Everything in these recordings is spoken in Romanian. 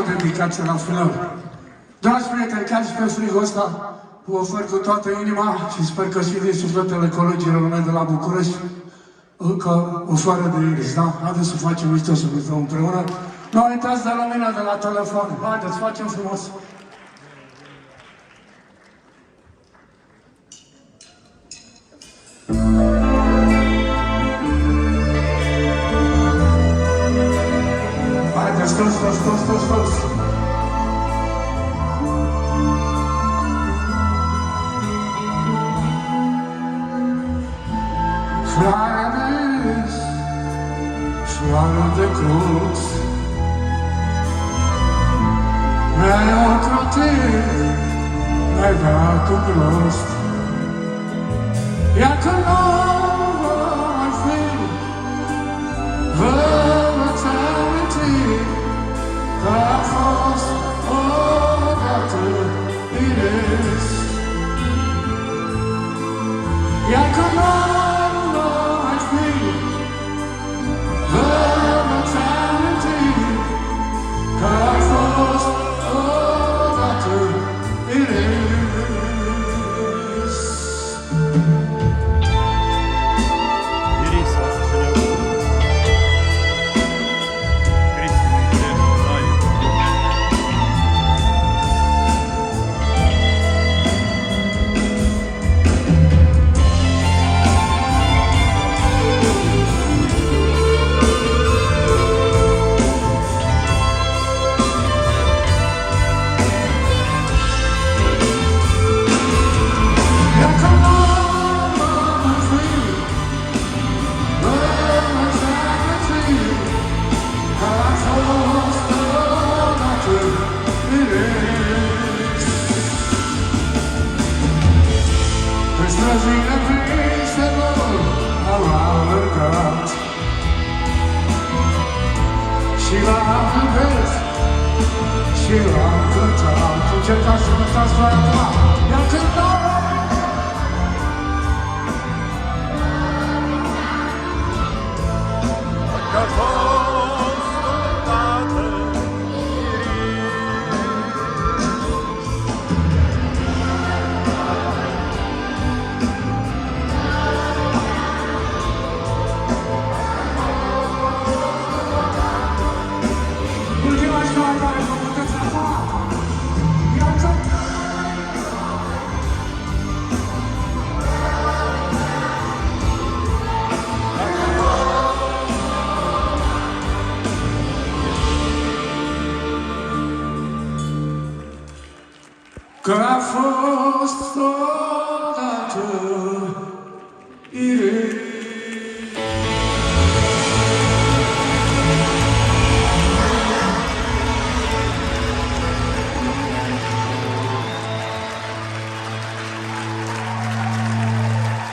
dedicație la final. Dragi prieteni, chiar și pe frigul ăsta, vă ofer cu toată inima și sper că și din sufletele colegilor mei de la București încă o soară de iris, da? Haideți să facem mișto să cântăm împreună. Nu uitați de lumina de la telefon. Haideți, facem frumos! Haideți, toți! Floare de cruț, mi-ai ocrotit, mi-ai dat un rost. Ia că nu voi fi, vă veți aminti că a fost odată iris. Ia că nu voi fi, că a fost odată iris. Iris, lasă să ne audă. Cristi, nu-i live. Străzile prinselor au alergat și l-am iubit și l-am cântat. Încercați să cântați voi acum! I-am cântat! Că a fost odată că a fost odată iris.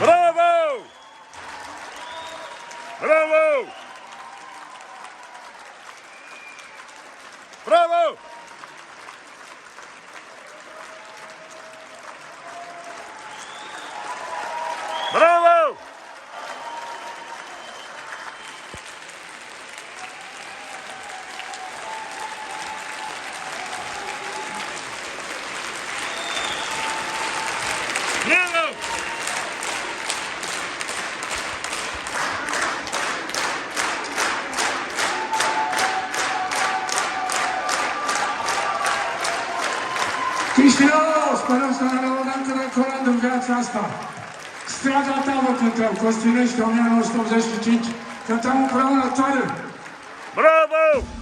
Bravo! Bravo! Bravo! Bravo! Bravo! Chișinău, sperăm să ne revedem cât de curând în viața asta. Strada ta vă cântăm, Costinești 1985, cântăm împreună toate. Bravo!